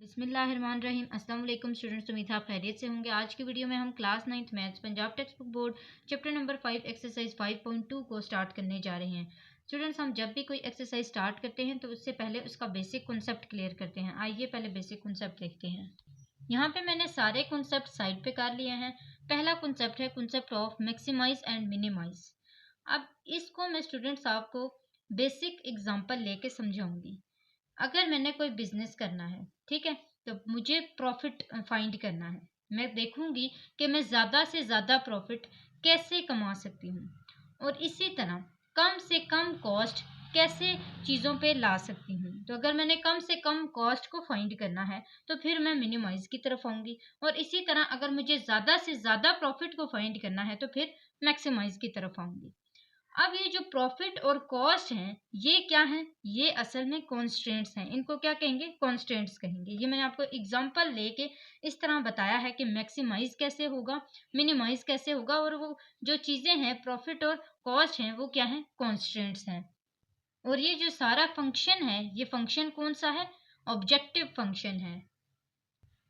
बिस्मिल्लाहिर्रहमानिर्रहीम। अस्सलाम वालेकुम स्टूडेंट्स, उम्मीद है आप खैरियत से होंगे। आज की वीडियो में हम class 9th maths Punjab text book board chapter number 5 exercise 5.2 को स्टार्ट करने जा रहे हैं। स्टूडेंट्स, हम जब भी कोई एक्सरसाइज स्टार्ट करते हैं तो उससे पहले उसका बेसिक कॉन्सेप्ट क्लियर करते हैं। आइए पहले बेसिक कॉन्सेप्ट देखते हैं। यहाँ पे मैंने सारे कॉन्सेप्ट साइड पे कर लिए हैं। पहला कॉन्सेप्ट है concept of maximize and minimize. अब इसको मैं स्टूडेंट्स आपको बेसिक एग्जांपल लेके समझाऊंगी। अगर मैंने कोई बिजनेस करना है, ठीक है, तो मुझे प्रॉफिट फाइंड करना है। मैं देखूंगी कि मैं ज़्यादा से ज़्यादा प्रॉफिट कैसे कमा सकती हूँ और इसी तरह कम से कम कॉस्ट कैसे चीज़ों पे ला सकती हूँ। तो अगर मैंने कम से कम कॉस्ट को फाइंड करना है तो फिर मैं मिनिमाइज की तरफ आऊँगी, और इसी तरह अगर मुझे ज़्यादा से ज़्यादा प्रॉफिट को फाइंड करना है तो फिर मैक्सिमाइज की तरफ आऊँगी। अब ये जो प्रॉफिट और कॉस्ट हैं, ये क्या हैं? ये असल में कॉन्स्टेंट्स हैं। इनको क्या कहेंगे? कॉन्स्टेंट्स कहेंगे। ये मैंने आपको एग्जांपल लेके इस तरह बताया है कि मैक्सिमाइज कैसे होगा, मिनिमाइज कैसे होगा, और वो जो चीज़ें हैं प्रॉफिट और कॉस्ट हैं वो क्या हैं? कॉन्स्टेंट्स हैं। और ये जो सारा फंक्शन है, ये फंक्शन कौन सा है? ऑब्जेक्टिव फंक्शन है।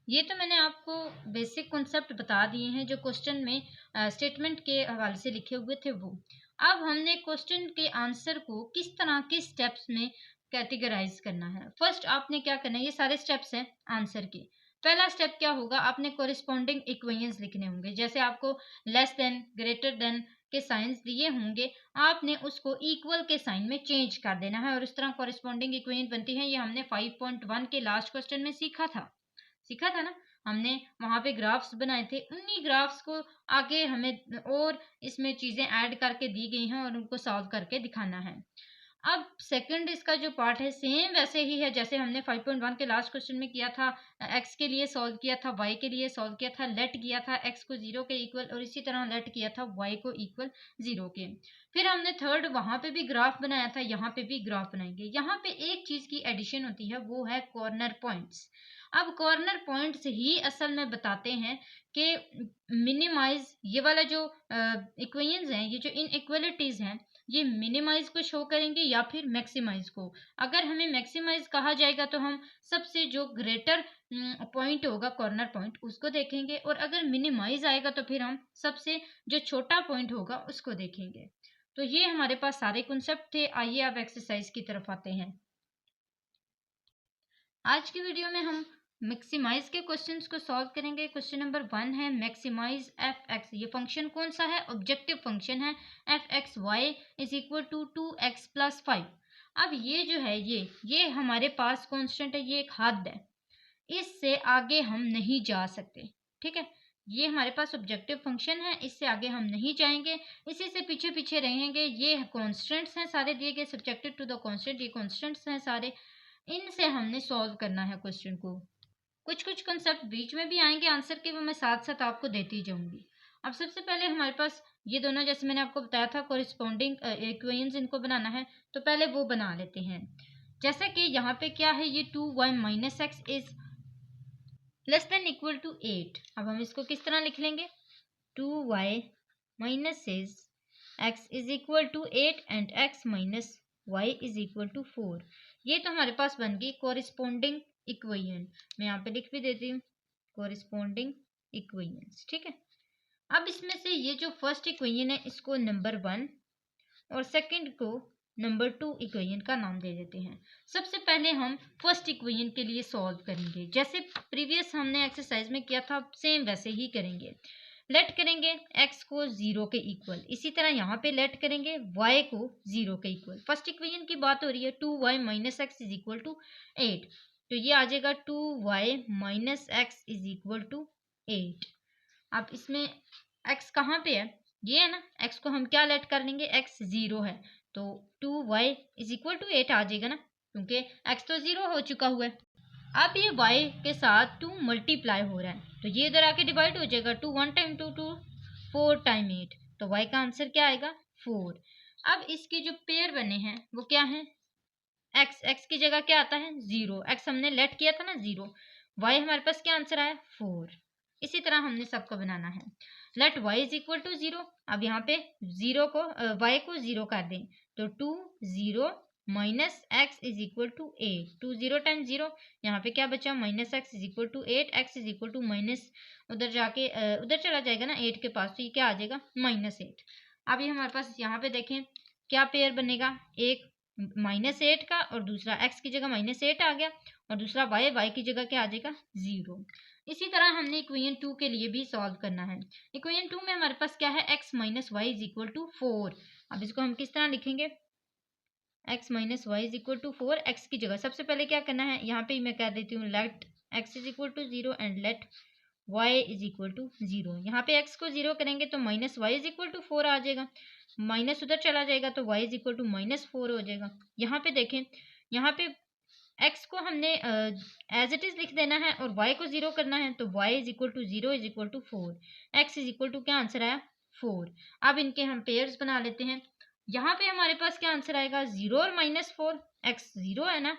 ये तो मैंने आपको बेसिक कॉन्सेप्ट बता दिए हैं जो क्वेश्चन में स्टेटमेंट के हवाले से लिखे हुए थे वो। अब हमने क्वेश्चन के आंसर को किस तरह के स्टेप्स में कैटेगराइज करना है। फर्स्ट आपने क्या करना है, ये सारे स्टेप्स हैं आंसर के। पहला स्टेप क्या होगा, आपने कोरिस्पोंडिंग इक्वेशंस लिखने होंगे। जैसे आपको लेस देन, ग्रेटर देन के साइंस दिए होंगे, आपने उसको इक्वल के साइन में चेंज कर देना है और इस तरह कोरिस्पोंडिंग इक्वेशन बनती है। ये हमने 5.1 के लास्ट क्वेश्चन में सीखा था ना। हमने वहां पे ग्राफ्स बनाए थे, उन्हीं ग्राफ्स को आगे हमें और इसमें चीजें ऐड करके दी गई हैं और उनको सॉल्व करके दिखाना है। अब सेकंड इसका जो पार्ट है सेम वैसे ही है जैसे हमने 5.1 के लास्ट क्वेश्चन में किया था। एक्स के लिए सॉल्व किया था, वाई के लिए सॉल्व किया था, लेट किया था एक्स को 0 के इक्वल, और इसी तरह लेट किया था वाई को इक्वल 0 के। फिर हमने थर्ड वहां पे भी ग्राफ बनाया था, यहाँ पे भी ग्राफ बनाएंगे। यहाँ पे एक चीज की एडिशन होती है, वो है कॉर्नर पॉइंट्स। अब कॉर्नर पॉइंट्स ही असल में बताते हैं कि मिनिमाइज, ये वाला जो इक्वेशंस हैं, ये जो इनइक्वालिटीज हैं, ये मिनिमाइज को शो करेंगे या फिर मैक्सिमाइज को। अगर हमें मैक्सिमाइज कहा जाएगा तो हम सबसे जो ग्रेटर पॉइंट होगा, कॉर्नर पॉइंट, उसको देखेंगे, और अगर मिनिमाइज आएगा तो फिर हम सबसे जो छोटा पॉइंट होगा उसको देखेंगे। तो ये हमारे पास सारे कॉन्सेप्ट थे। आइए अब एक्सरसाइज की तरफ आते हैं। आज की वीडियो में हम मैक्सिमाइज के क्वेश्चंस को सॉल्व करेंगे। क्वेश्चन नंबर 1 है मैक्सिमाइज एफ एक्स। ये फंक्शन कौन सा है? ऑब्जेक्टिव फंक्शन है। F X Y is equal to 2x plus 5। अब ये जो है, ये हमारे पास कांस्टेंट है, ये एक हद है, इससे आगे हम नहीं जा सकते। ठीक है, ये हमारे पास ऑब्जेक्टिव फंक्शन है, इससे आगे हम नहीं जाएंगे, इसी से पीछे पीछे रहेंगे। ये कॉन्स्टेंट्स हैं सारे दिए गए, सब्जेक्टेड टू द कॉन्स्टेंट, ये कॉन्स्टेंट्स हैं सारे, इनसे हमने सॉल्व करना है क्वेश्चन को। कुछ कुछ कंसेप्ट बीच में भी आएंगे आंसर के, वो मैं साथ साथ आपको देती जाऊंगी। अब सबसे पहले हमारे पास ये दोनों, जैसे मैंने आपको बताया था कोरिस्पोंडिंग इक्वेशंस, इनको बनाना है, तो पहले वो बना लेते हैं। जैसे कि यहाँ पे क्या है, ये 2y minus x is less than equal to 8। अब हम इसको किस तरह लिख लेंगे? 2y minus x is equal to 8 and x minus y is equal to 4। ये तो हमारे पास बन गई कोरिस्पोंडिंग इक्वेशन। मैं यहाँ पे लिख भी देती हूँ कोरिस्पोंडिंग इक्वेशंस। ठीक है, अब इसमें से ये जो फर्स्ट इक्वेशन है इसको नंबर 1 और सेकंड को नंबर 2 इक्वेशन का नाम दे देते हैं। सबसे पहले हम फर्स्ट इक्वेशन के लिए सॉल्व करेंगे, जैसे प्रीवियस हमने एक्सरसाइज में किया था सेम वैसे ही करेंगे। लेट करेंगे x को 0 के इक्वल, इसी तरह यहाँ पे लेट करेंगे y को 0 के इक्वल। फर्स्ट इक्वेशन की बात हो रही है, 2y minus x is equal to 8, तो ये आ जाएगा 2y minus x is equal to 8। अब इसमें x कहाँ पे है? ये है ना, x को हम क्या लेट कर लेंगे, x 0 है, तो 2y इज इक्वल टू 8 आ जाएगा ना, क्योंकि x तो 0 हो चुका हुआ है। अब ये y के साथ 2 मल्टीप्लाई हो रहा है, तो ये इधर आके डिवाइड हो जाएगा। 2 1 टाइम 2 2 4 टाइम 8, तो y का आंसर क्या आएगा? 4। अब इसके जो पेयर बने हैं वो क्या है? x की जगह क्या आता है? 0। x हमने लेट किया था ना 0, y हमारे पास क्या आंसर आया? 4। इसी तरह हमने सबको बनाना है। Let y is equal to 0। अब यहाँ पे 0 को y को 0 कर दें, तो 2 0 minus x is equal to 8। 2 0 times 0, यहाँ पे क्या बचा, minus x is equal to 8। X is equal to minus, उधर जाके उधर चला जाएगा ना 8 के पास, तो ये क्या आ जाएगा, -8। अब ये हमारे पास यहाँ पे देखें क्या पेयर बनेगा, एक -8 का और दूसरा एक्स की जगह -8 आ गया और दूसरा वाई की जगह क्या आ जाएगा, 0। इसी तरह हमने इक्वेशन 2 के लिए भी सॉल्व करना है। इक्वेशन 2 में हमारे पास क्या है, x minus y is equal to 4। अब इसको हम किस तरह लिखेंगे, x minus y is equal to 4। X की जगह सबसे पहले क्या करना है, यहाँ पे मैं कर देती हूँ let x is equal to 0 and let y is equal to 0। यहाँ पे x को 0 करेंगे तो minus y is equal to 4 आ जाएगा, माइनस उधर चला जाएगा तो y इज इक्वल टू -4 हो जाएगा। यहाँ पे देखें, यहाँ पे x को हमने एज इट इज लिख देना है और y को 0 करना है, तो y is equal to 0 is equal to 4। x is equal to क्या आंसर आया, 4। अब इनके हम पेयर्स बना लेते हैं। यहाँ पे हमारे पास क्या आंसर आएगा, 0 और -4। x 0 है ना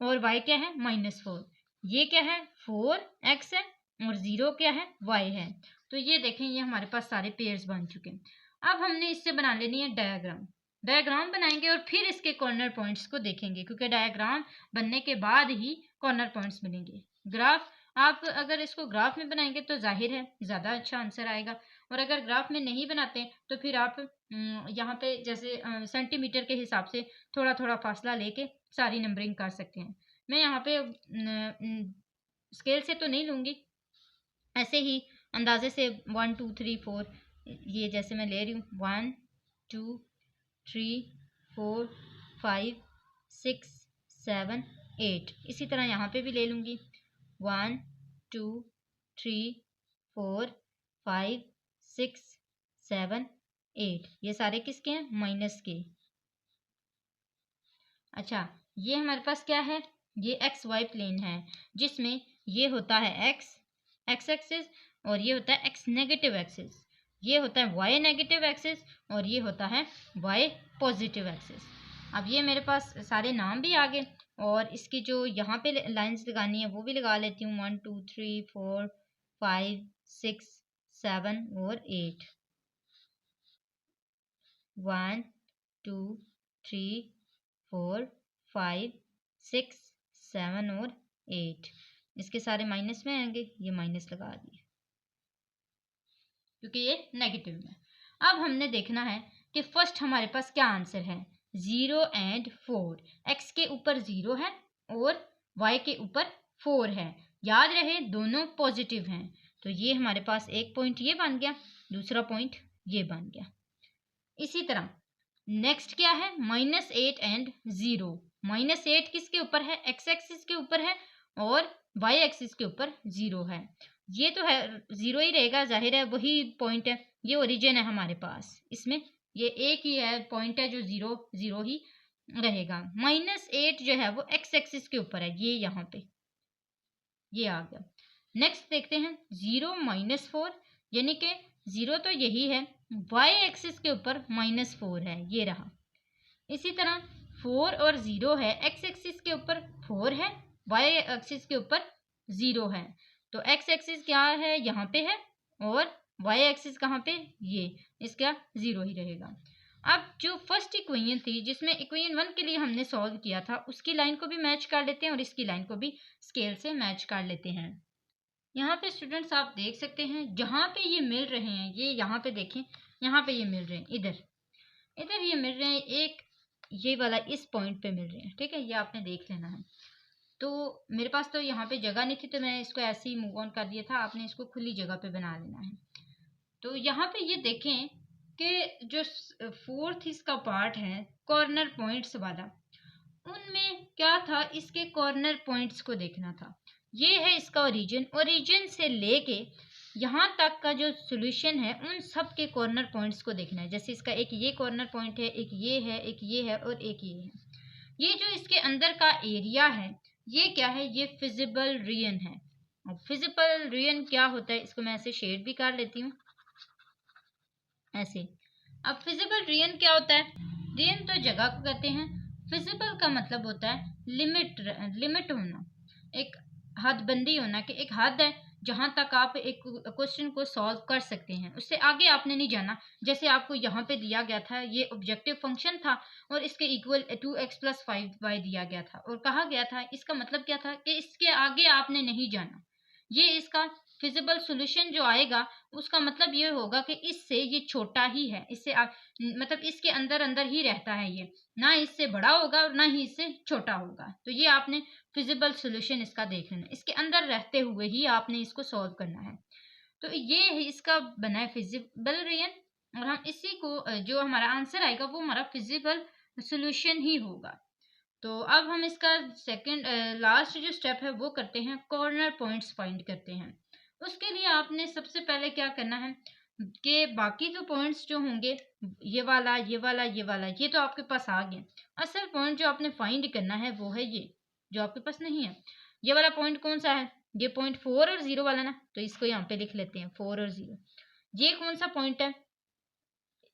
और y क्या है, -4। ये क्या है, 4x है और 0 क्या है, y है। तो ये देखें, ये हमारे पास सारे पेयर्स बन चुके हैं। अब हमने इससे बना लेनी है डायग्राम। डायग्राम बनाएंगे और फिर इसके कॉर्नर पॉइंट्स को देखेंगे, क्योंकि डायग्राम बनने के बाद ही कॉर्नर पॉइंट्स मिलेंगे। ग्राफ, आप अगर इसको ग्राफ में बनाएंगे तो जाहिर है ज़्यादा अच्छा आंसर आएगा, और अगर ग्राफ में नहीं बनाते तो फिर आप यहाँ पे जैसे सेंटीमीटर के हिसाब से थोड़ा थोड़ा फासला लेके सारी नंबरिंग कर सकते हैं। मैं यहाँ पे स्केल से तो नहीं लूँगी, ऐसे ही अंदाजे से 1 2 3 4 ये जैसे मैं ले रही हूँ, 1 2 3 4 5 6 7 8। इसी तरह यहाँ पे भी ले लूँगी, 1 2 3 4 5 6 7 8। ये सारे किसके हैं, माइनस के। अच्छा, ये हमारे पास क्या है, ये एक्स वाई प्लेन है, जिसमें ये होता है एक्स एक्सिस और ये होता है एक्स नेगेटिव एक्सिस, ये होता है वाई नेगेटिव एक्सिस और ये होता है वाई पॉजिटिव एक्सिस। अब ये मेरे पास सारे नाम भी आ गए और इसकी जो यहाँ पे लाइंस लगानी है वो भी लगा लेती हूँ, 1 2 3 4 5 6 7 और 8। 1 2 3 4 5 6 7 और 8। इसके सारे माइनस में आएंगे, ये माइनस लगा दिए क्योंकि ये नेगेटिव में। अब हमने देखना है कि फर्स्ट हमारे पास क्या आंसर है, 0 एंड 4। एक्स के ऊपर 0 है और वाई के ऊपर 4 है। याद रहे दोनों पॉजिटिव हैं, तो ये हमारे पास एक पॉइंट ये बन गया, दूसरा पॉइंट ये बन गया। इसी तरह नेक्स्ट क्या है, -8 एंड 0। -8 किसके ऊपर है, एक्स एक्सिस के ऊपर है और वाई एक्सिस के ऊपर 0 है। ये तो है 0 ही रहेगा, जाहिर है वही पॉइंट है, ये ओरिजिन है हमारे पास, इसमें ये एक ही है पॉइंट है जो 0 0 ही रहेगा। -8 जो है वो एक्स एक्सिस के ऊपर है, ये यहाँ पे ये आ गया। नेक्स्ट देखते हैं 0 -4, यानी कि 0 तो यही है, वाई एक्सिस के ऊपर -4 है, ये रहा। इसी तरह 4 और 0 है, एक्स एक्सिस के ऊपर 4 है, वाई एक्सिस के ऊपर 0 है। तो एक्स एक्सिस क्या है, यहाँ पे है और वाई एक्सिस कहाँ पे, ये इसका 0 ही रहेगा। अब जो फर्स्ट इक्वेशन थी जिसमें इक्वेशन 1 के लिए हमने सॉल्व किया था, उसकी लाइन को भी मैच कर लेते हैं और इसकी लाइन को भी स्केल से मैच कर लेते हैं। यहाँ पे स्टूडेंट्स आप देख सकते हैं जहाँ पे ये मिल रहे हैं, ये यहाँ पे देखें, यहाँ पे ये मिल रहे हैं, इधर ये मिल रहे हैं, एक ये वाला इस पॉइंट पे मिल रहे हैं, ठीक है, ये आपने देख लेना है। तो मेरे पास तो यहाँ पे जगह नहीं थी तो मैं इसको ऐसे ही मूव ऑन कर दिया था, आपने इसको खुली जगह पे बना लेना है। तो यहाँ पे ये देखें कि जो 4th इसका पार्ट है कॉर्नर पॉइंट्स वाला, उनमें क्या था, इसके कॉर्नर पॉइंट्स को देखना था। ये है इसका ओरिजिन से लेके यहाँ तक का जो सॉल्यूशन है उन सब के कॉर्नर पॉइंट्स को देखना है। जैसे इसका एक ये कॉर्नर पॉइंट है, एक ये है, एक ये है और एक ये है। ये जो इसके अंदर का एरिया है ये क्या है, ये फिजिबल रीजन है। अब फिजिबल रीजन क्या होता है, इसको मैं ऐसे शेड भी कर लेती हूँ ऐसे। अब फिजिबल रीजन क्या होता है, रीजन तो जगह को कहते हैं, फिजिबल का मतलब होता है लिमिट होना, एक हदबंदी होना, कि एक हद है जहां तक आप एक क्वेश्चन को सॉल्व कर सकते हैं, उससे आगे आपने नहीं जाना। जैसे आपको यहाँ पे दिया गया था, ये ऑब्जेक्टिव फंक्शन था और इसके इक्वल 2x + 5y दिया गया था और कहा गया था, इसका मतलब क्या था कि इसके आगे आपने नहीं जाना। ये इसका फिजिबल सॉल्यूशन जो आएगा उसका मतलब ये होगा कि इससे ये छोटा ही है, इससे आप मतलब इसके अंदर अंदर ही रहता है, ये ना इससे बड़ा होगा और ना ही इससे छोटा होगा। तो ये आपने फिजिबल सॉल्यूशन इसका देख लेना, इसके अंदर रहते हुए ही आपने इसको सॉल्व करना है। तो ये है इसका बना है फिजिबल रियल, और हम इसी को जो हमारा आंसर आएगा वो हमारा फिजिबल सॉल्यूशन ही होगा। तो अब हम इसका सेकंड लास्ट जो स्टेप है वो करते हैं, कॉर्नर पॉइंट्स फाइंड करते हैं। उसके लिए आपने सबसे पहले क्या करना है कि बाकी जो पॉइंट्स जो होंगे, ये वाला ये वाला ये वाला, ये तो आपके पास आ गए। असल पॉइंट जो आपने फाइंड करना है वो है ये जो आपके पास नहीं है। ये वाला पॉइंट कौन सा है? ये पॉइंट 4 और 0 वाला ना, तो इसको यहाँ पे लिख लेते हैं 4 और 0। ये कौन सा पॉइंट है?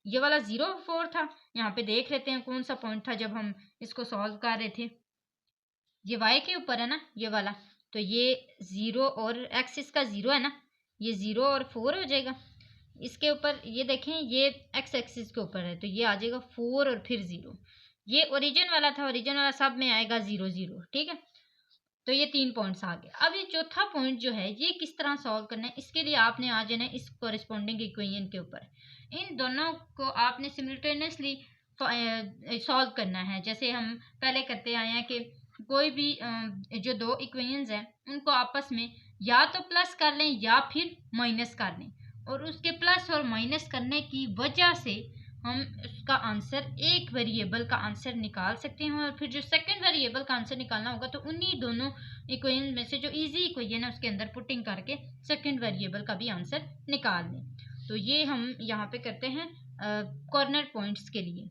ये वाला 0 4 था। यहाँ पे देख लेते हैं कौन सा पॉइंट था जब हम इसको सॉल्व कर रहे थे। ये y के ऊपर है ना ये वाला, तो ये 0 और x इसका 0 है ना, ये 0 और 4 हो जाएगा। इसके ऊपर ये देखें, ये x एक्सिस के ऊपर है तो ये आ जाएगा 4 और फिर 0। ये ओरिजिन वाला था, ओरिजिन वाला सब में आएगा 0 0, ठीक है। तो ये 3 पॉइंट्स आ गए। अब ये चौथा पॉइंट जो है ये किस तरह सॉल्व करना है, इसके लिए आपने आ जाना है इस कोरिस्पोंडिंग इक्वेशन के ऊपर। इन दोनों को आपने सिमिल्टेनियसली सॉल्व करना है। जैसे हम पहले करते आए हैं कि कोई भी जो दो इक्वेशंस हैं उनको आपस में या तो प्लस कर लें या फिर माइनस कर लें, और उसके प्लस और माइनस करने की वजह से हम उसका आंसर, एक वेरिएबल का आंसर निकाल सकते हैं। और फिर जो सेकंड वेरिएबल का आंसर निकालना होगा तो उन्हीं दोनों इक्वेशन में से जो इजी इक्वेशन है उसके अंदर पुटिंग करके सेकंड वेरिएबल का भी आंसर निकाल लें। तो ये हम यहाँ पे करते हैं कॉर्नर पॉइंट्स के लिए।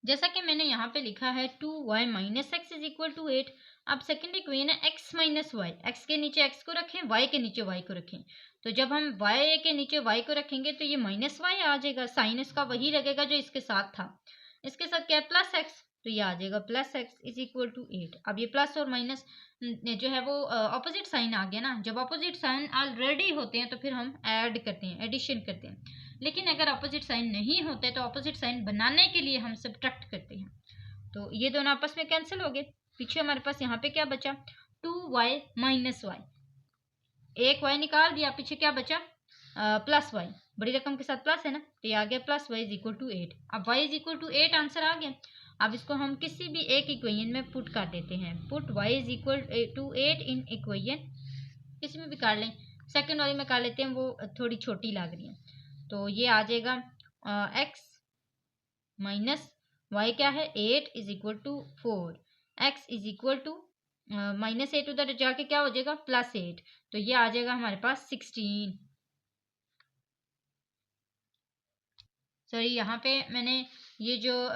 जैसा कि मैंने यहाँ पे लिखा है 2y - x = 8। अब सेकंड इक्वेशन है x - y, x के नीचे x को रखें, y के नीचे y को रखें। तो जब हम y के नीचे y को रखेंगे तो ये -y आ जाएगा, साइन इसका वही लगेगा जो इसके साथ था। इसके साथ क्या है +x, तो ये आ जाएगा +x = 8। अब ये प्लस और माइनस जो है वो ऑपोजिट साइन आ गया ना। जब ऑपोजिट साइन ऑलरेडी होते हैं तो फिर हम ऐड करते हैं, एडिशन करते हैं। लेकिन अगर अपोजिट साइन नहीं होते तो अपोजिट साइन बनाने के लिए हम सब्ट्रैक्ट करते हैं। तो ये दोनों आपस में कैंसिल हो गए। पीछे हमारे पास यहाँ पे क्या बचा? 2y - y। एक y निकाल दिया, पीछे क्या बचा? +y, बड़ी रकम के साथ प्लस है ना, तो ये आ गया +y = 8। अब y = 8 आंसर आ गया। अब इसको हम किसी भी एक इक्वेशन में पुट कर देते हैं। पुट y = 8 इन इक्वेशन, किसी में भी कर लें। सेकंड वाली में कर लेते हैं, वो थोड़ी छोटी लग रही है। तो ये आ जाएगा x माइनस y क्या है 8 = 4, x -8 उधर जाके क्या हो जाएगा +8, तो ये आ जाएगा हमारे पास 16। सॉरी, यहाँ पे मैंने ये जो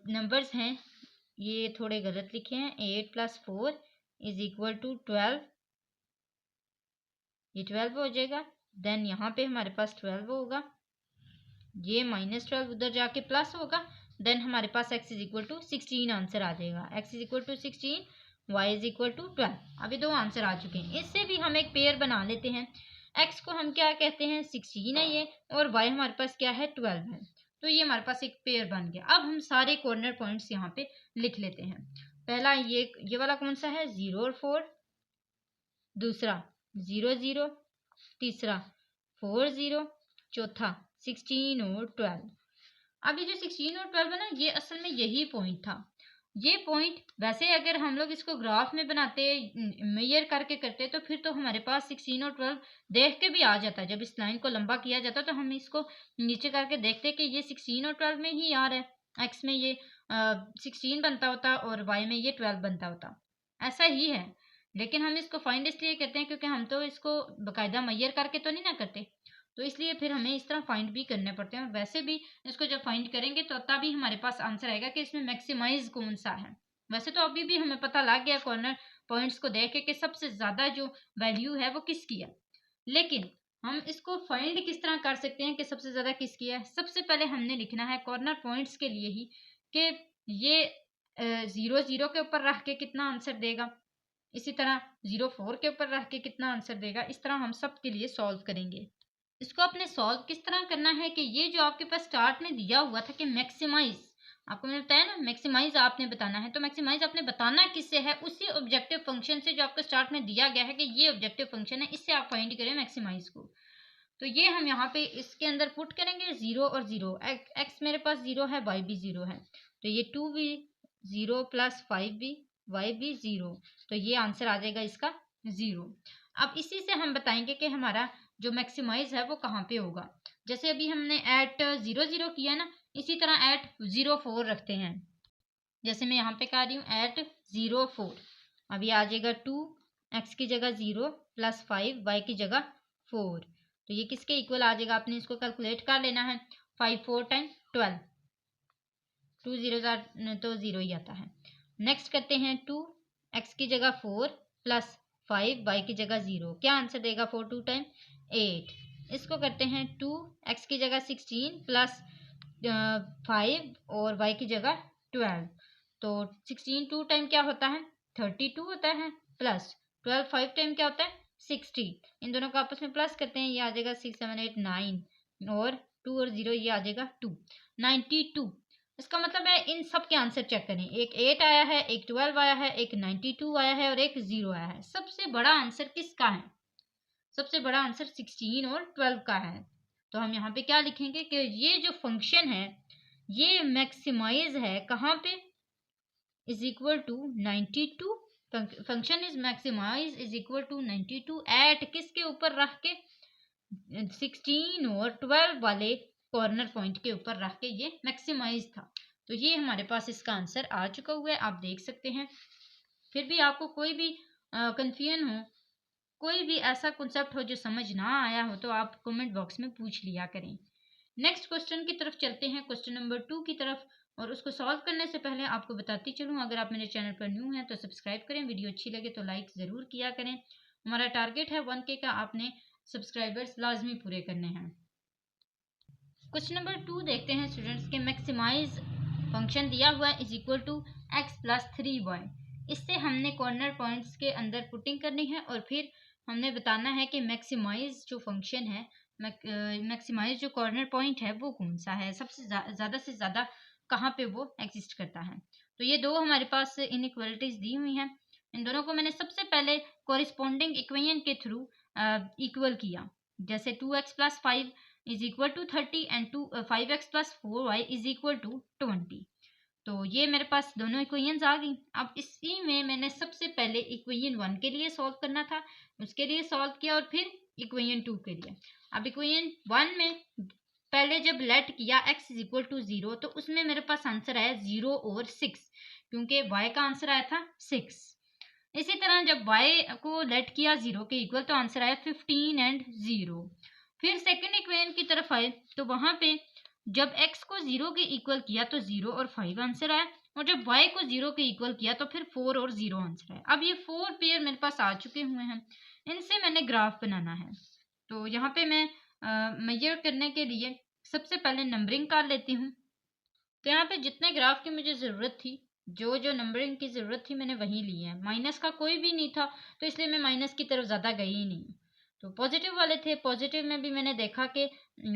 नंबर्स हैं ये थोड़े गलत लिखे हैं। 8 + 4 = 12, ये 12 हो जाएगा। देन यहाँ पे हमारे पास 12 होगा, ये -12 उधर जाके प्लस होगा। देन हमारे पास x = 16 आंसर आ जाएगा। x = 16, y = 12। अभी दो आंसर आ चुके हैं। इससे भी हम एक पेयर बना लेते हैं। x को हम क्या कहते हैं 16 है ये, और y हमारे पास क्या है 12 है। तो ये हमारे पास एक पेयर बन गया। अब हम सारे कॉर्नर पॉइंट्स यहाँ पे लिख लेते हैं। पहला ये वाला कौन सा है 0 और 4, दूसरा 0 0, तीसरा 4 0, चौथा 16 और 12। अब ये जो 16 और 12 है ना, ये असल में यही पॉइंट था। ये पॉइंट वैसे अगर हम लोग इसको ग्राफ में बनाते, मेजर करके करते, तो फिर तो हमारे पास 16 और 12 देख के भी आ जाता है। जब इस लाइन को लंबा किया जाता तो हम इसको नीचे करके देखते कि ये 16 और 12 में ही आ रहा है। एक्स में ये 16 बनता होता और वाई में ये 12 बनता होता, ऐसा ही है। लेकिन हम इसको फाइंड इसलिए करते हैं क्योंकि हम तो इसको बाकायदा मेजर करके तो नहीं ना करते, तो इसलिए फिर हमें इस तरह फाइंड भी करने पड़ते हैं। वैसे भी इसको जब फाइंड करेंगे तो तभी हमारे पास आंसर आएगा कि इसमें मैक्सिमाइज कौन सा है। वैसे तो अभी भी हमें पता लग गया कॉर्नर पॉइंट्स को देख के कि सबसे ज्यादा जो वैल्यू है वो किसकी है, लेकिन हम इसको फाइंड किस तरह कर सकते हैं कि सबसे ज्यादा किसकी है। सबसे पहले हमने लिखना है कॉर्नर पॉइंट्स के लिए ही कि ये 0 0 के ऊपर रख के कितना आंसर देगा, इसी तरह 0 4 के ऊपर रख के कितना आंसर देगा, इस तरह हम सब के लिए सॉल्व करेंगे। इसको आपने सॉल्व किस तरह करना है कि ये जो आपके पास स्टार्ट में दिया हुआ था कि मैक्सिमाइज, आपको मैंने बताया ना मैक्सिमाइज आपने बताना है, तो मैक्सिमाइज आपने बताना किससे है, उसी ऑब्जेक्टिव फंक्शन से जो आपको स्टार्ट में दिया गया है कि ये ऑब्जेक्टिव फंक्शन है, इससे आप फाइंड करें मैक्सिमाइज को। तो ये हम यहाँ पे इसके अंदर पुट करेंगे 0 और 0, एक्स मेरे पास 0 है, वाई भी 0 है, तो ये 2 भी 0 प्लस 5 भी, वाई भी 0, तो ये आंसर आ जाएगा इसका 0। अब इसी से हम बताएंगे कि हमारा जो मैक्सिमाइज है वो कहाँ पे होगा। जैसे अभी हमने एट 0 0 किया ना, इसी तरह एट 0 4 रखते हैं। जैसे मैं यहाँ पे कह रही हूँ एट 0 4, अभी आ जाएगा 2, एक्स की जगह 0 प्लस 5, वाई की जगह 4, तो ये किसके इक्वल आ जाएगा, आपने इसको कैलकुलेट कर लेना है। 5 4 टाइम 12, 2 0 तो 0 ही आता है। नेक्स्ट करते हैं 2, एक्स की जगह 4 प्लस 5, वाई की जगह 0, क्या आंसर देगा 4 2 टाइम 8। इसको करते हैं 2, एक्स की जगह 16 प्लस 5 और वाई की जगह 12, तो 16 2 टाइम क्या होता है 32 होता है, प्लस 12 5 टाइम क्या होता है 60, इन दोनों को आपस में प्लस करते हैं, ये आ जाएगा 6 7 8 9 और 2 और 0 ये आ जाएगा 2, 92। इसका मतलब है इन सब के आंसर चेक करें, एक 8 आया है, एक 12 आया है, एक 92 आया है और एक 0 आया है। सबसे बड़ा आंसर किसका है, सबसे बड़ा आंसर 16 और 12 का है। तो हम यहाँ पे क्या लिखेंगे कि ये जो फंक्शन है ये मैक्सिमाइज है कहाँ पे, is equal to 92, function is maximise is equal to 92 at किसके ऊपर रख के 16 और 12 वाले कॉर्नर पॉइंट के ऊपर रख के ये मैक्सिमाइज था। तो ये हमारे पास इसका आंसर आ चुका हुआ है, आप देख सकते हैं। फिर भी आपको कोई भी कंफ्यूजन हो, कोई भी ऐसा कॉन्सेप्ट हो जो समझ ना आया हो, तो आप कमेंट बॉक्स में पूछ लिया करें। नेक्स्ट क्वेश्चन की तरफ चलते हैं, क्वेश्चन नंबर 2 की तरफ। और उसको सॉल्व करने से पहले आपको बताती चलूँ, अगर आप मेरे चैनल पर न्यू हैं तो सब्सक्राइब करें, वीडियो अच्छी लगे तो लाइक ज़रूर किया करें। हमारा टारगेट है 1K का, आपने सब्सक्राइबर्स लाजमी पूरे करने हैं। क्वेश्चन नंबर 2 देखते हैं स्टूडेंट्स के, मैक्सिमाइज फंक्शन दिया हुआ है is equal to x plus 3y। इससे हमने कॉर्नर पॉइंट्स के अंदर पुटिंग करनी है और फिर हमने बताना है कि मैक्सिमाइज जो फंक्शन है, मैक्सिमाइज जो कॉर्नर पॉइंट है वो कौन सा है, सबसे ज़्यादा से ज़्यादा कहाँ पे वो एग्जिस्ट करता है। तो ये दो हमारे पास इनइक्वालिटीज दी हुई हैं, इन दोनों को मैंने सबसे पहले कोरिस्पोंडिंग इक्वेशन के थ्रू इक्वल किया। जैसे 2x plus 5 is equal to 30 and 5x plus 4y is equal to 20। तो ये मेरे पास दोनों इक्वेशंस आ गई। अब इसी में मैंने सबसे पहले इक्वेशन 1 के लिए सॉल्व करना था, उसके लिए सॉल्व किया और फिर इक्वेशन 2 के लिए। अब इक्वेशन 1 में पहले जब लेट किया x इज इक्वल टू 0, तो उसमें मेरे पास आंसर आया 0 और 6, क्योंकि y का आंसर आया था 6। इसी तरह जब y को लेट किया 0 के इक्वल, तो आंसर आया 15 एंड 0। फिर सेकंड इक्वेशन की तरफ आए तो वहां पे जब x को 0 के इक्वल किया तो 0 और 5 आंसर आया, और जब y को 0 के इक्वल किया तो फिर 4 और 0 आंसर आया। अब ये 4 पेयर मेरे पास आ चुके हुए हैं, इनसे मैंने ग्राफ बनाना है। तो यहाँ पे मैं मेजर करने के लिए सबसे पहले नंबरिंग कर लेती हूँ। तो यहाँ पे जितने ग्राफ की मुझे ज़रूरत थी, जो जो नंबरिंग की ज़रूरत थी मैंने वही ली है, माइनस का कोई भी नहीं था, तो इसलिए मैं माइनस की तरफ ज़्यादा गई ही नहीं। तो पॉजिटिव वाले थे, पॉजिटिव में भी मैंने देखा कि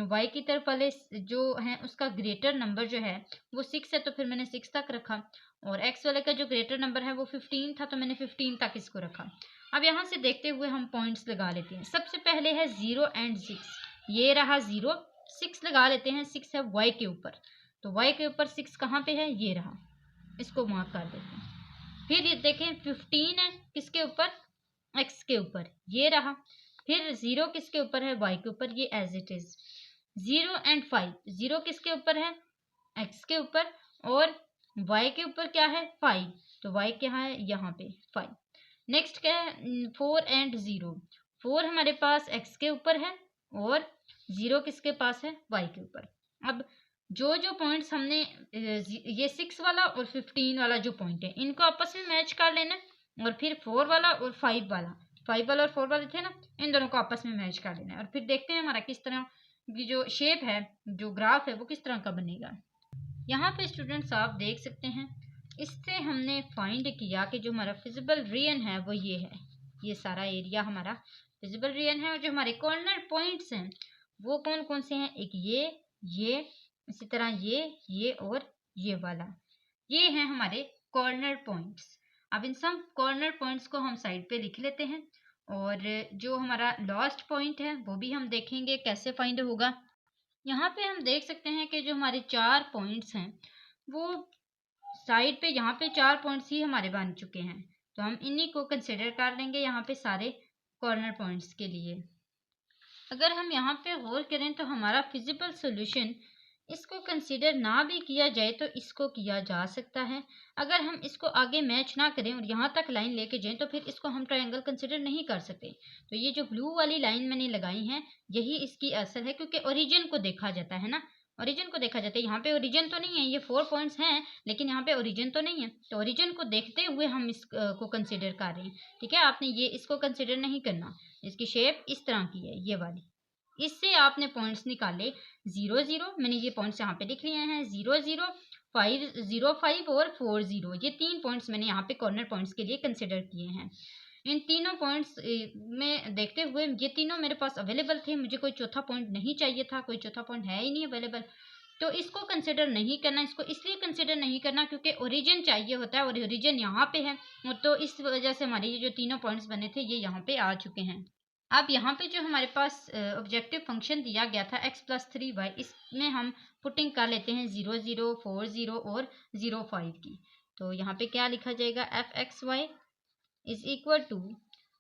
y की तरफ वाले जो हैं उसका ग्रेटर नंबर जो है वो 6 है, तो फिर मैंने 6 तक रखा, और x वाले का जो ग्रेटर नंबर है वो 15 था, तो मैंने 15 तक इसको रखा। अब यहाँ से देखते हुए हम पॉइंट्स लगा लेते हैं। सबसे पहले है 0 एंड 6, ये रहा 0, 6 लगा लेते हैं, 6 है y के ऊपर, तो y के ऊपर 6 कहाँ पे है, ये रहा, इसको मार्क कर देते हैं। फिर ये देखें 15 है किसके ऊपर, x के ऊपर, ये रहा। फिर 0 किसके ऊपर है, y के ऊपर, ये एज इट इज। 0 एंड 5, 0 किसके ऊपर है, x के ऊपर, और y के ऊपर क्या है 5, तो y क्या है यहाँ पे 5। नेक्स्ट क्या है 4 एंड 0, 4 हमारे पास x के ऊपर है और 0 किसके पास है, y के ऊपर। अब जो जो पॉइंट्स हमने ये 6 वाला और 15 वाला जो पॉइंट है इनको आपस में मैच कर लेना, और फिर 4 वाला और 5 वाला, 5 वाला और 4 वाले थे ना, इन दोनों को आपस में मैच कर लेना है। और फिर देखते हैं हमारा किस तरह की जो शेप है, जो ग्राफ है वो किस तरह का बनेगा। यहाँ पे स्टूडेंट्स आप देख सकते हैं इससे हमने फाइंड किया कि जो हमारा फिजिबल रीजन है वो ये है, ये सारा एरिया हमारा फिजिबल रीजन है। और जो हमारे कॉर्नर पॉइंट्स हैं वो कौन कौन से हैं, एक ये इसी तरह ये और ये वाला, ये हैं हमारे कॉर्नर पॉइंट्स। अब इन सब कॉर्नर पॉइंट्स को हम साइड पे लिख लेते हैं, और जो हमारा लास्ट पॉइंट है वो भी हम देखेंगे कैसे फाइंड होगा। यहाँ पे हम देख सकते हैं कि जो हमारे 4 पॉइंट्स हैं वो साइड पे, यहाँ पे 4 पॉइंट्स ही हमारे बन चुके हैं, तो हम इन्हीं को कंसिडर कर लेंगे यहाँ पे सारे कॉर्नर पॉइंट्स के लिए। अगर हम यहाँ पे गौर करें तो हमारा फिजिबल सॉल्यूशन, इसको कंसिडर ना भी किया जाए तो इसको किया जा सकता है। अगर हम इसको आगे मैच ना करें और यहाँ तक लाइन लेके जाएं तो फिर इसको हम ट्रायंगल कंसिडर नहीं कर सकते। तो ये जो ब्लू वाली लाइन मैंने लगाई है यही इसकी असर है, क्योंकि ओरिजिन को देखा जाता है ना, ओरिजिन को देखा जाता है। यहाँ पे ओरिजिन तो नहीं है, ये 4 पॉइंट्स हैं लेकिन यहाँ पे ओरिजिन तो नहीं है, तो ओरिजिन को देखते हुए हम इसको कंसिडर कर रहे हैं। ठीक है, आपने ये इसको कंसिडर नहीं करना, इसकी शेप इस तरह की है ये वाली। इससे आपने पॉइंट्स निकाले 0 0, मैंने ये पॉइंट्स यहाँ पे लिख लिए हैं 0 0 5 0 5 और 4 0, ये 3 पॉइंट्स मैंने यहाँ पे कॉर्नर पॉइंट्स के लिए कंसिडर किए हैं। इन तीनों पॉइंट्स में देखते हुए ये तीनों मेरे पास अवेलेबल थे, मुझे कोई चौथा पॉइंट नहीं चाहिए था, कोई चौथा पॉइंट है ही नहीं अवेलेबल, तो इसको कंसिडर नहीं करना। इसको इसलिए कंसिडर नहीं करना क्योंकि ओरिजिन चाहिए होता है और ओरिजिन यहाँ पे है, तो इस वजह से हमारे ये जो तीनों पॉइंट्स बने थे ये यहाँ पे आ चुके हैं। अब यहाँ पे जो हमारे पास ऑब्जेक्टिव फंक्शन दिया गया था x+3y, इसमें हम पुटिंग कर लेते हैं 0 0 4 0 और 0 5 की। तो यहाँ पे क्या लिखा जाएगा, f(x, y) is equal to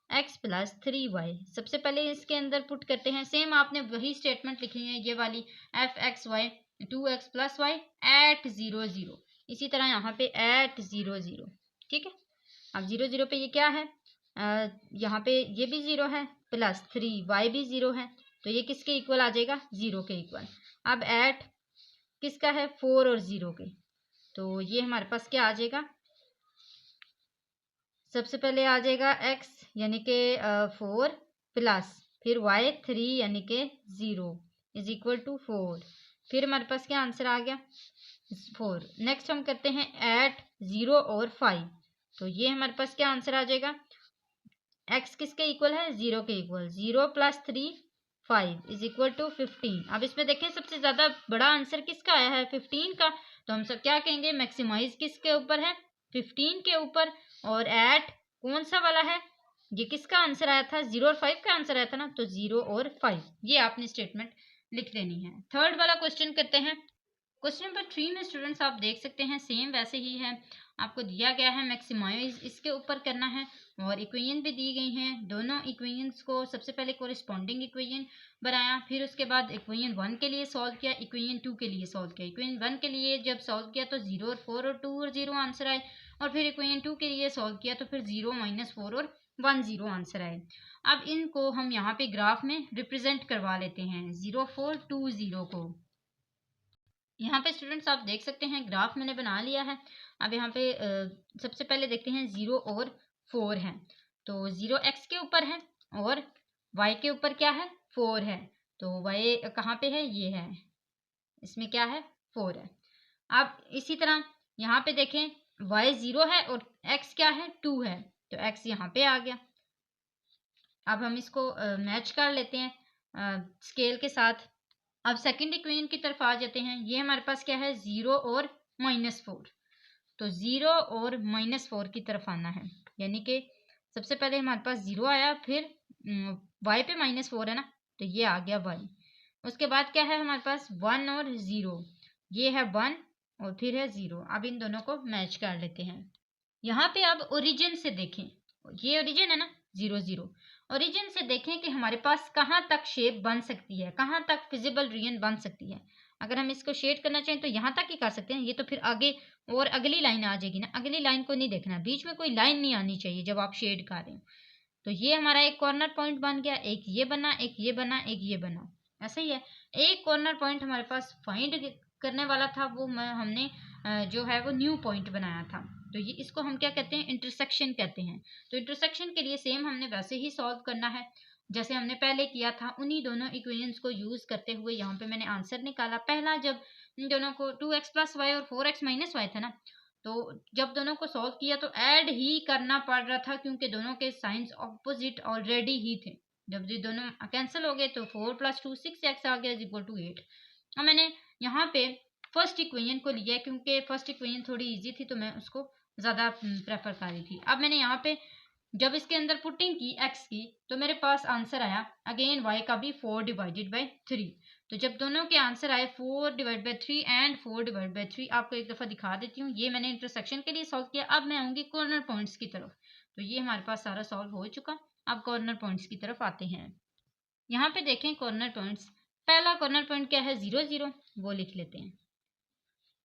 x+3y। सबसे पहले इसके अंदर पुट करते हैं, सेम आपने वही स्टेटमेंट लिखनी है ये वाली, f(x, y) 2x + y eight 0 0, इसी तरह यहाँ पे एट 0 0। ठीक है, अब 0 0 पे ये क्या है, यहाँ पे ये भी 0 है +3y भी 0 है, तो ये किसके इक्वल आ जाएगा, 0 के इक्वल। अब एट किसका है, 4 और 0 के, तो ये हमारे पास क्या आ जाएगा, सबसे पहले आ जाएगा x यानी कि 4 प्लस फिर y 3 यानी कि 0 इज इक्वल टू 4, फिर हमारे पास क्या आंसर आ गया 4। नेक्स्ट हम करते हैं एट 0 और 5, तो ये हमारे पास क्या आंसर आ जाएगा, x किसके इक्वल है, 0 के इक्वल, 0 + 3 5 इज इक्वल टू 15। अब इसमें देखें सबसे ज़्यादा बड़ा आंसर किसका आया है, 15 का, तो हम सब क्या कहेंगे, मैक्सिमाइज किसके ऊपर है, 15 के ऊपर, और एट कौन सा वाला है, ये किसका आंसर आया था, 0 और 5 का आंसर आया था ना, तो 0 और 5, ये आपने स्टेटमेंट लिख लेनी है। थर्ड वाला क्वेश्चन करते हैं। क्वेश्चन नंबर 3 में स्टूडेंट्स आप देख सकते हैं सेम वैसे ही है, आपको दिया गया है मैक्सिमाइज इसके ऊपर करना है, और इक्वेशन भी दी गई हैं। दोनों इक्वेशंस को सबसे पहले कोरिस्पॉन्डिंग इक्वेशन बनाया, फिर उसके बाद इक्वेशन 1 के लिए सॉल्व किया, इक्वेशन 2 के लिए सॉल्व किया। इक्वेशन 1 के लिए जब सॉल्व किया तो 0 और 4 और 2 और 0 आंसर आए, और फिर इक्वेशन 2 के लिए सॉल्व किया तो फिर 0 - 4 और 1 0 आंसर आए। अब इनको हम यहाँ पे ग्राफ में रिप्रेजेंट करवा लेते हैं 0 4 2 0 को। यहाँ पे स्टूडेंट्स आप देख सकते हैं ग्राफ मैंने बना लिया है। अब यहाँ पे सबसे पहले देखते हैं 0 और 4 है, तो 0 x के ऊपर है और y के ऊपर क्या है, 4 है, तो y कहाँ पे है, ये है, इसमें क्या है, 4 है। अब इसी तरह यहाँ पे देखें y 0 है और x क्या है, 2 है, तो x यहाँ पे आ गया। अब हम इसको मैच कर लेते हैं स्केल के साथ। अब सेकंड इक्वेशन की तरफ आ जाते हैं। ये हमारे पास क्या है, 0 और -4, तो 0 और -4 की तरफ आना है, यानी कि सबसे पहले हमारे पास 0 आया, फिर y पे -4 है ना, तो ये आ गया y। उसके बाद क्या है हमारे पास 1 और 0, ये है 1 और फिर है 0। अब इन दोनों को मैच कर लेते हैं। यहाँ पे अब ओरिजिन से देखें, ये ओरिजिन है ना 0 0, ओरिजिन से देखें कि हमारे पास कहाँ तक शेप बन सकती है, कहाँ तक फिजिबल रीजन बन सकती है। अगर हम इसको शेड करना चाहें तो यहाँ तक ही कर सकते हैं, ये तो फिर आगे और अगली लाइन आ जाएगी ना, अगली लाइन को नहीं देखना, बीच में कोई लाइन नहीं आनी चाहिए जब आप शेड कर रहे हो। तो ये हमारा एक कॉर्नर पॉइंट बन गया, एक ये बना, एक ये बना, एक ये बना, ऐसा ही है। एक कॉर्नर पॉइंट हमारे पास फाइंड करने वाला था, वो हमने जो है वो न्यू पॉइंट बनाया था, तो ये इसको हम क्या कहते हैं, इंटरसेक्शन कहते हैं। तो इंटरसेक्शन के लिए सेम हमने वैसे ही सॉल्व करना है जैसे हमने पहले किया था, उन्हीं दोनों इक्वेशंस को यूज करते हुए यहाँ पे मैंने आंसर निकाला। पहला जब इन दोनों को 2x + y और 4x - y था ना, तो जब दोनों को सॉल्व किया तो ऐड ही करना पड़ रहा था क्योंकि दोनों के साइंस ऑपोजिट ऑलरेडी ही थे। जब ये दोनों कैंसिल हो गए तो 4 + 2 6x आ गया इज इक्वल टू 8। अब मैंने यहाँ पे फर्स्ट इक्वेशन को लिया क्योंकि फर्स्ट इक्वेशन थोड़ी इजी थी तो मैं उसको ज़्यादा प्रेफर कर रही थी। अब मैंने यहाँ पे जब इसके अंदर पुटिंग की x की तो मेरे पास आंसर आया अगेन y का भी 4/3। तो जब दोनों के आंसर आए 4/3 एंड 4/3, आपको एक दफ़ा दिखा देती हूँ। ये मैंने इंटरसेक्शन के लिए सॉल्व किया। अब मैं आऊँगी कॉर्नर पॉइंट्स की तरफ। तो ये हमारे पास सारा सॉल्व हो चुका। अब कॉर्नर पॉइंट्स की तरफ आते हैं। यहाँ पे देखें कॉर्नर पॉइंट्स। पहला कॉर्नर पॉइंट क्या है 0 0, वो लिख लेते हैं।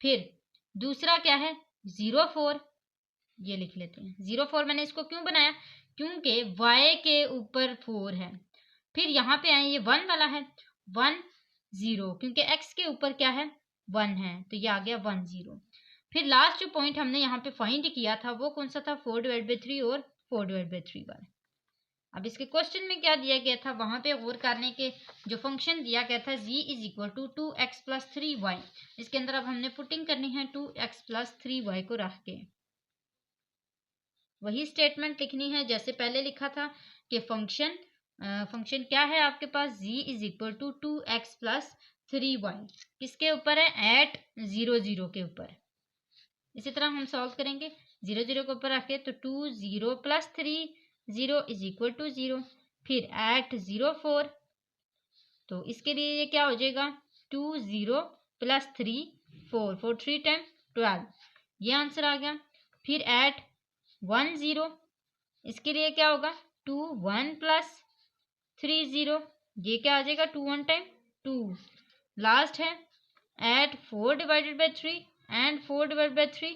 फिर दूसरा क्या है 0 4, ये लिख लेते हैं। 0 4 मैंने इसको क्यों बनाया, क्योंकि y के ऊपर 4 है। फिर यहाँ पे आए ये 1 वाला है 1 0, क्योंकि x के ऊपर क्या है 1 है, तो ये आ गया 1 0। फिर लास्ट जो पॉइंट हमने यहाँ पे फाइंड किया था वो कौन सा था 4/3 और 4/3 वाला। अब इसके क्वेश्चन में क्या दिया गया था, वहां पे गौर करने के जो फंक्शन दिया गया था z is equal to 2x + 3y। इसके अंदर अब हमने पुटिंग करनी है 2x + 3y को रख के वही स्टेटमेंट लिखनी है जैसे पहले लिखा था कि फंक्शन क्या है आपके पास z is equal to 2x + 3y किसके ऊपर है एट 0 0 के ऊपर। इसी तरह हम सॉल्व करेंगे 0 0 के ऊपर रखे तो 2 0 + 3 0 इज इक्वल टू 0। फिर एट 0 4, तो इसके लिए ये क्या हो जाएगा 2 0 + 3 4 4 3 टाइम 12, ये आंसर आ गया। फिर एट 1 0, इसके लिए क्या होगा 2 1 + 3 0, ये क्या आ जाएगा 2 1 टाइम 2। लास्ट है एट 4/3 एंड 4/3,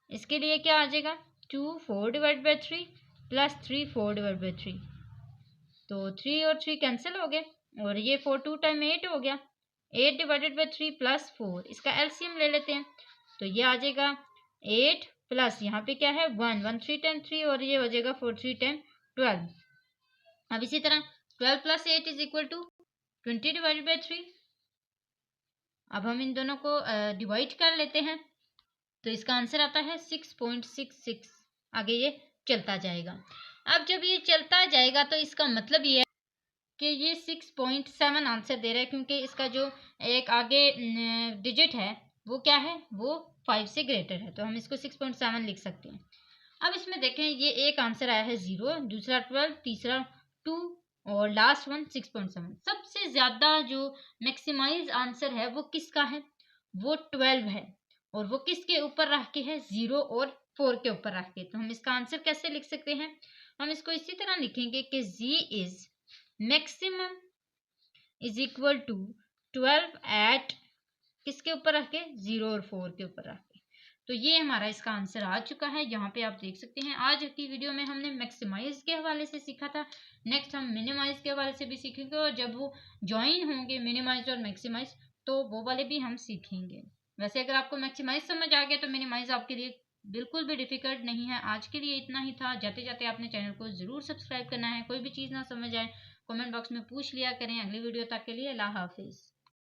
इसके लिए क्या आ जाएगा 2 4/3 + 3 4/3। तो 3 और 3 कैंसिल हो गए और ये 4 2 टाइम 8 हो गया। 8/3 + 4, इसका एलसीएम ले लेते हैं तो ये आ जाएगा 8 प्लस यहाँ पे क्या है 1 1 3 टाइम 3 और ये हो जाएगा 4 3 टाइम 12। अब इसी तरह 12 + 8 इज इक्वल टू 20/3। अब हम इन दोनों को डिवाइड कर लेते हैं तो इसका आंसर आता है 6.66। आगे ये चलता जाएगा। अब जब ये चलता जाएगा तो इसका मतलब ये है कि ये 6.7 आंसर दे रहा है क्योंकि इसका जो एक आगे डिजिट है वो क्या है वो 5 से ग्रेटर है, तो हम इसको 6.7 लिख सकते हैं। अब इसमें देखें ये एक आंसर आया है 0, दूसरा 12, तीसरा 2 और लास्ट वन 6.7। सबसे ज़्यादा जो मैक्सिमाइज आंसर है वो किसका है, वो 12 है और वो किसके ऊपर रख के है 0 और 4 के ऊपर रख के। तो हम इसका आंसर कैसे लिख सकते हैं, हम इसको इसी तरह लिखेंगे कि z is maximum is equal to 12 at किसके ऊपर रख के 0 और 4 के ऊपर रख के। तो ये हमारा इसका आंसर आ चुका है। यहाँ पे आप देख सकते हैं आज की वीडियो में हमने मैक्सिमाइज के हवाले से सीखा था। नेक्स्ट हम मिनिमाइज के हवाले से भी सीखेंगे और जब वो ज्वाइन होंगे मिनिमाइज और मैक्सिमाइज तो वो वाले भी हम सीखेंगे। वैसे अगर आपको मैक्सिमाइज समझ आ गया तो मिनिमाइज आपके लिए बिल्कुल भी डिफिकल्ट नहीं है। आज के लिए इतना ही था। जाते जाते आपने चैनल को ज़रूर सब्सक्राइब करना है। कोई भी चीज़ ना समझ आए कमेंट बॉक्स में पूछ लिया करें। अगली वीडियो तक के लिए अल्लाह हाफिज़।